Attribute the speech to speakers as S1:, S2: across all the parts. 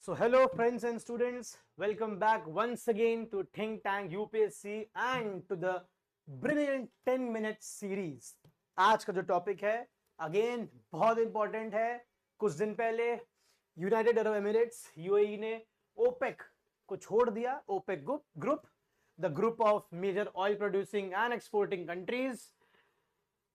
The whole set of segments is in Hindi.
S1: So hello friends and students, welcome back once again to Think Tank UPSC and to the brilliant 10 minute series. आज का जो टॉपिक है अगेन बहुत इंपॉर्टेंट है. कुछ दिन पहले यूनाइटेड अरब एमिरेट्स यूएई ने ओपेक को छोड़ दिया. OPEC group the group of major oil producing and exporting countries.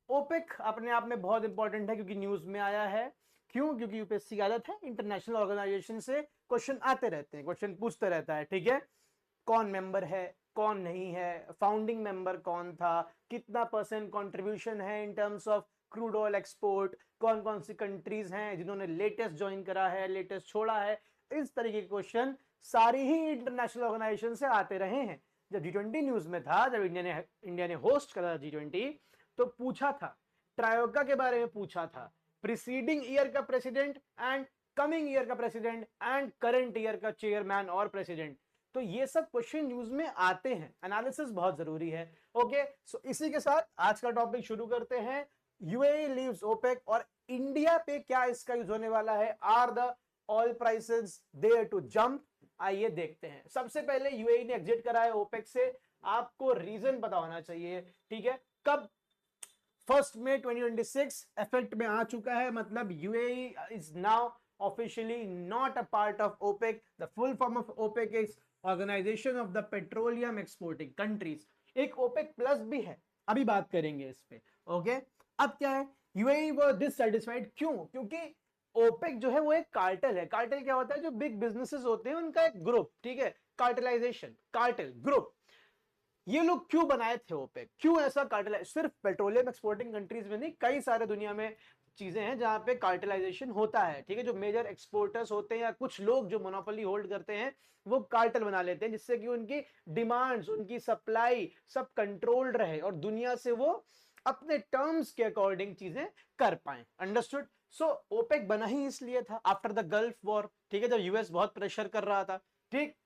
S1: OPEC अपने आप में बहुत इंपॉर्टेंट है क्योंकि न्यूज में आया है. क्यों? क्योंकि यूपीएससी की आदत है इंटरनेशनल ऑर्गेनाइजेशन से क्वेश्चन आते रहते हैं, क्वेश्चन पूछते रहता है. ठीक है, कौन मेंबर है, कौन नहीं है, फाउंडिंग मेंबर कौन था, कितना परसेंट कंट्रीब्यूशन है in terms of crude oil export, कौन कौन सी कंट्रीज हैं जिन्होंने लेटेस्ट ज्वाइन करा है, लेटेस्ट छोड़ा है. इस तरीके के क्वेश्चन सारी ही इंटरनेशनल ऑर्गेनाइजेशन से आते रहे हैं. जब G20 न्यूज में था, जब इंडिया ने होस्ट करा G20, तो पूछा था, ट्रायोका के बारे में पूछा था, प्रीसीडिंग ईयर का प्रेसिडेंट एंड कमिंग ईयर का प्रेसिडेंट एंड करंट ईयर का चेयरमैन और प्रेसिडेंट. तो ये सब क्वेश्चन न्यूज में आते हैं. एनालिसिस बहुत जरूरी है. ओके, सो इसी के साथ आज का टॉपिक शुरू करते हैं. यूएई लीव्स ओपेक और इंडिया पे क्या इसका यूज होने वाला है. Are the oil prices there to jump? आइए देखते हैं. सबसे पहले यूएई ने एग्जिट करा है ओपेक से. आपको रीजन पता होना चाहिए. ठीक है, कब? 1 मई 2026 इफेक्ट में आ चुका है. मतलब UAE is now officially not a part of OPEC. The full form of OPEC is organisation of the petroleum exporting countries. एक ओपेक प्लस भी है, अभी बात करेंगे इस पे. ओके, अब क्या है, यूएई वाज डिससैटिस्फाइड. क्यों? क्योंकि ओपेक जो है वो एक कार्टेल है. कार्टेल क्या होता है? जो बिग बिजनेसेस होते हैं उनका एक ग्रुप. ठीक है, कार्टेलाइजेशन, कार्टेल ग्रुप. ये लोग क्यों बनाए थे ओपेक? क्यों ऐसा कार्टेलाइज? सिर्फ पेट्रोलियम एक्सपोर्टिंग कंट्रीज में नहीं, कई सारे दुनिया में चीजें हैं जहां पे कार्टेलाइजेशन होता है. ठीक है, जो मेजर एक्सपोर्टर्स होते हैं या कुछ लोग जो मोनोपोली होल्ड करते हैं वो कार्टेल बना लेते हैं, जिससे कि उनकी डिमांड्स, उनकी सप्लाई सब कंट्रोल्ड रहे और दुनिया से वो अपने टर्म्स के अकॉर्डिंग चीजें कर पाए. अंडरस्टूड? सो ओपेक बना ही इसलिए था आफ्टर द गल्फ वॉर. ठीक है, जब यूएस बहुत प्रेशर कर रहा था. ठीक,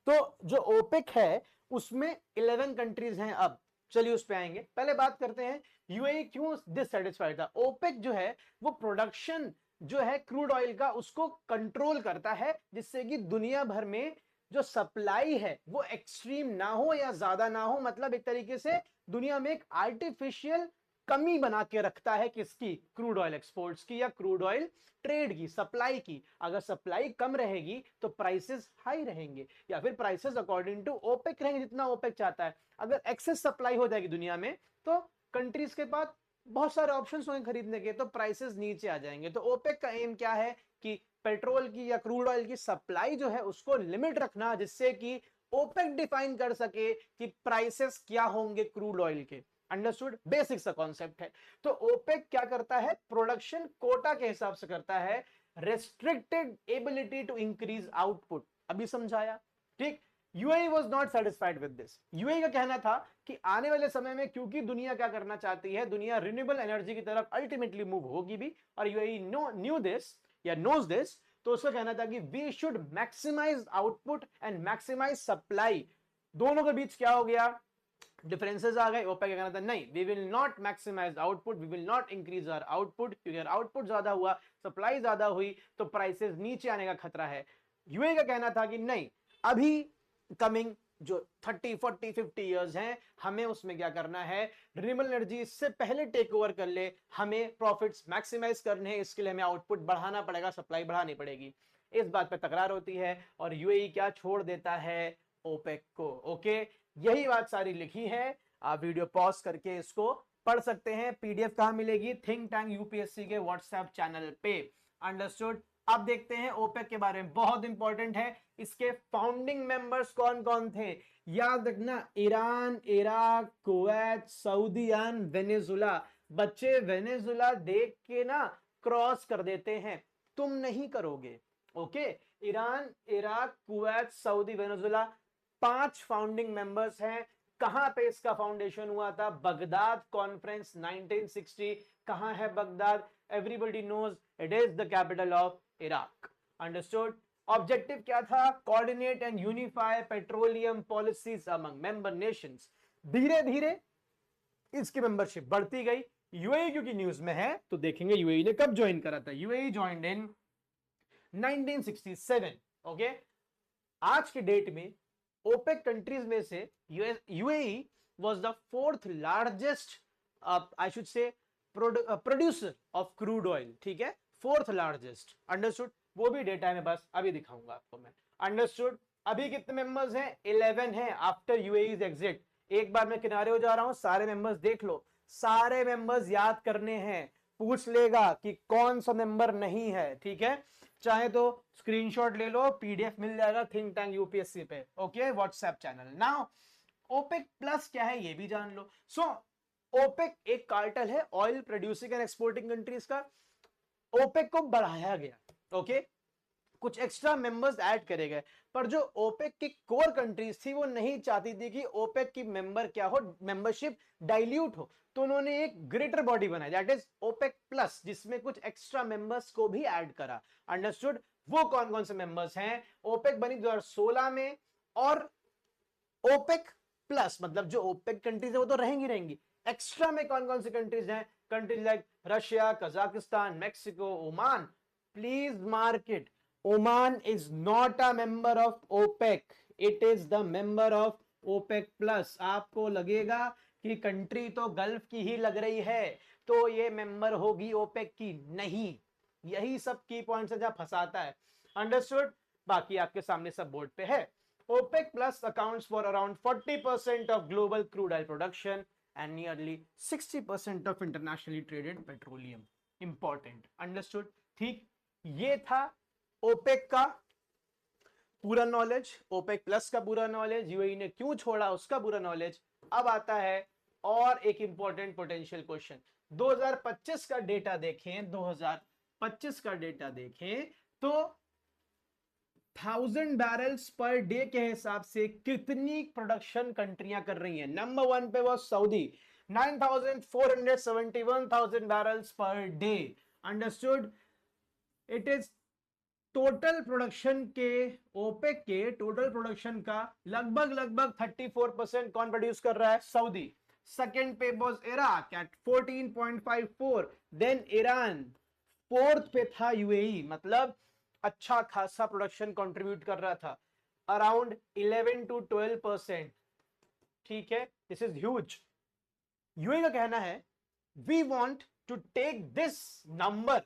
S1: तो जो ओपेक है उसमें 11 कंट्रीज हैं. अब चलिए उस पे आएंगे. पहले बात करते हैं यूएई क्यों डिससैटिस्फाइड था. ओपेक जो है वो प्रोडक्शन जो है क्रूड ऑयल का उसको कंट्रोल करता है, जिससे कि दुनिया भर में जो सप्लाई है वो एक्सट्रीम ना हो या ज्यादा ना हो. मतलब एक तरीके से दुनिया में एक आर्टिफिशियल कमी बना के रखता है. किसकी? क्रूड ऑयल एक्सपोर्ट्स की या क्रूड ऑयल ट्रेड की, सप्लाई की. अगर सप्लाई कम रहेगी तो प्राइसेस हाई रहेंगे या फिर प्राइसेस अकॉर्डिंग टू ओपेक रहेंगे, जितना ओपेक चाहता है. अगर एक्सेस सप्लाई हो जाएगी दुनिया में तो कंट्रीज के पास बहुत सारे ऑप्शंस होंगे खरीदने के, तो प्राइसेस नीचे आ जाएंगे. तो ओपेक का एम क्या है कि पेट्रोल की या क्रूड ऑयल की सप्लाई जो है उसको लिमिट रखना, जिससे कि ओपेक डिफाइन कर सके कि प्राइसेस क्या होंगे क्रूड ऑयल के. अंडरस्टूड? बेसिक सा कॉन्सेप्ट है. तो ओपेक क्या करता है? प्रोडक्शन कोटा के हिसाब से करता है. Restricted ability to increase output. अभी समझाया. ठीक, UAE was not satisfied with this. UAE का कहना था कि आने वाले समय में क्योंकि दुनिया क्या करना चाहती है, दुनिया रिन्यूएबल एनर्जी की तरफ अल्टीमेटली मूव होगी भी, और यूएई न्यू दिस या नोज दिस. तो उसका कहना था कि we should maximise output and maximise supply. दोनों के बीच क्या हो गया? डिफरेंसेस आ गए. ओपेक कहना था नहीं, we will not maximise output, we will not increase our output, क्योंकि अगर आउटपुट ज्यादा हुआ, सप्लाई ज्यादा हुई तो प्राइसेस नीचे आने का खतरा है. यूएई का कहना था कि नहीं, अभी कमिंग जो 30, 40, 50 इयर्स हैं, हमें उसमें क्या करना है, रिन्यूएबल एनर्जी इससे पहले टेक ओवर कर ले, हमें प्रॉफिट्स मैक्सिमाइज करने हैं, इसके लिए हमें आउटपुट बढ़ाना पड़ेगा, सप्लाई बढ़ानी पड़ेगी. इस बात पे तकरार होती है और यूएई क्या छोड़ देता है? ओपेक को. ओके, यही बात सारी लिखी है. आप वीडियो पॉज करके इसको पढ़ सकते हैं. पीडीएफ कहां मिलेगी? थिंक टैंक यूपीएससी के व्हाट्सएप चैनल पे. अंडरस्टूड? अब देखते हैं ओपेक के बारे में. बहुत इंपॉर्टेंट है. इसके फाउंडिंग मेंबर्स कौन कौन थे? याद रखना, Iran, Iraq, Kuwait, Saudi and Venezuela. बच्चे वेनेजुला देख के ना क्रॉस कर देते हैं, तुम नहीं करोगे. Okay, Iran, Iraq, Kuwait, Saudi, Venezuela 5 founding members हैं. कहां पे इसका फाउंडेशन हुआ था? Baghdad conference 1960. कहां है Baghdad? Everybody knows it is the capital of Iraq. Understood? Objective क्या था? Coordinate and unify petroleum policies among member nations. धीरे धीरे इसकी मेंबरशिप बढ़ती गई. यूएई क्योंकि न्यूज में है तो देखेंगे यूएई ने कब ज्वाइन करा था. UAE joined in 1967. ओके। आज के डेट में ओपेक कंट्रीज में से UAE was the fourth largest, I should say, producer of crude oil, ठीक है, फोर्थ लार्जेस्ट। अंडरस्टूड? वो भी डेटा में बस अभी दिखाऊंगा आपको मैं। अंडरस्टूड? अभी कितने मेंबर्स हैं? 11 हैं आफ्टर यूएई's एग्जिट। एक बार मैं किनारे हो जा रहा हूं, सारे मेंबर्स देख लो, सारे मेंबर्स याद करने हैं। पूछ लेगा कि कौन सा मेंबर नहीं है, ठीक है, चाहे तो स्क्रीनशॉट ले लो, पीडीएफ मिल जाएगा थिंक टैंक यूपीएससी पे, okay, WhatsApp channel. Now OPEC plus क्या है ये भी जान लो। सो ओपेक एक कार्टेल है oil producing and exporting countries का। ओपेक को बढ़ाया गया, ओके, कुछ एक्स्ट्रा मेंबर्स ऐड करे गए, पर जो ओपेक की कोर कंट्रीज थी वो नहीं चाहती थी कि ओपेक की मेंबर क्या हो, मेंबरशिप डाइल्यूट हो, तो उन्होंने एक ग्रेटर बॉडी बनाई, दैट इज ओपेक प्लस, जिसमें कुछ एक्स्ट्रा मेंबर्स को भी ऐड करा। अंडरस्टूड? वो कौन कौन से मेंबर्स हैं? ओपेक बनी 2016 में, और ओपेक प्लस मतलब जो ओपेक कंट्रीज है वो तो रहेंगी, एक्स्ट्रा में कौन कौन सी कंट्रीज हैं? Countries like Russia, Kazakhstan, Mexico, Oman. Please mark it, Oman is not a member of OPEC. It is the member of OPEC plus. आपको लगेगा कि कंट्री तो गल्फ की ही लग रही है तो ये मेंबर होगी ओपेक की, नहीं। यही सब की पॉइंट्स है जहां फंसाता है। अंडरस्टूड? बाकी आपके सामने सब बोर्ड पे है। OPEC plus accounts for around 40% of global crude oil production and nearly 60% of internationally traded petroleum. Important. Understood? ठीक, ये था ओपेक का पूरा नॉलेज, ओपेक प्लस का पूरा नॉलेज, यूएई ने क्यों छोड़ा उसका पूरा नॉलेज। अब आता है और एक इंपॉर्टेंट पोटेंशियल क्वेश्चन। 2025 का डेटा देखें, 2025 का डेटा देखें तो 1000 बैरल्स पर डे के हिसाब से कितनी प्रोडक्शन कंट्रियां कर रही हैं? नंबर 1 पे वो Saudi, 9471,000 barrels per day. Understood? It is total production के, ओपेक के टोटल प्रोडक्शन का लगभग 34% कौन प्रोड्यूस कर रहा है? सऊदी। सेकंड पे was Iraq at 14.54, then Iran, fourth पे था यूएई, मतलब अच्छा खासा प्रोडक्शन कंट्रीब्यूट कर रहा था, अराउंड 11 to 12%, ठीक है, दिस इज ह्यूज। यूएई का कहना है we want to take this number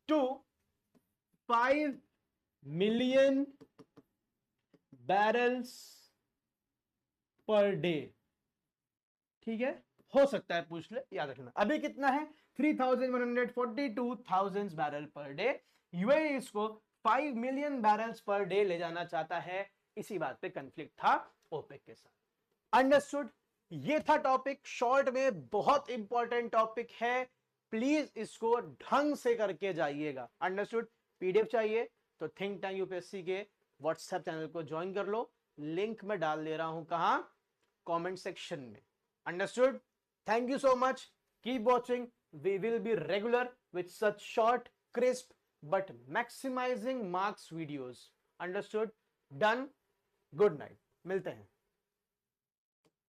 S1: to 5 million barrels per day, ठीक है, हो सकता है पूछ ले, याद रखना। अभी कितना है? 3,142,000 बैरल पर डे। यूएई इसको 5 मिलियन बैरल्स पर डे ले जाना चाहता है, इसी बात पे कंफ्लिक्ट था ओपेक के साथ। अंडरस्टूड? ये था टॉपिक, शॉर्ट में बहुत इंपॉर्टेंट टॉपिक है, प्लीज इसको ढंग से करके जाइएगा। अंडरस्टूड? पीडीएफ चाहिए तो थिंक टैंक यूपीएससी के व्हाट्सएप चैनल को ज्वाइन कर लो, लिंक मैं डाल दे रहा हूं कहां? कमेंट सेक्शन में। Understood? Thank you so much, keep watching, we will be regular with such short, crisp but maximising marks videos. Understood? Done? Good night, मिलते हैं।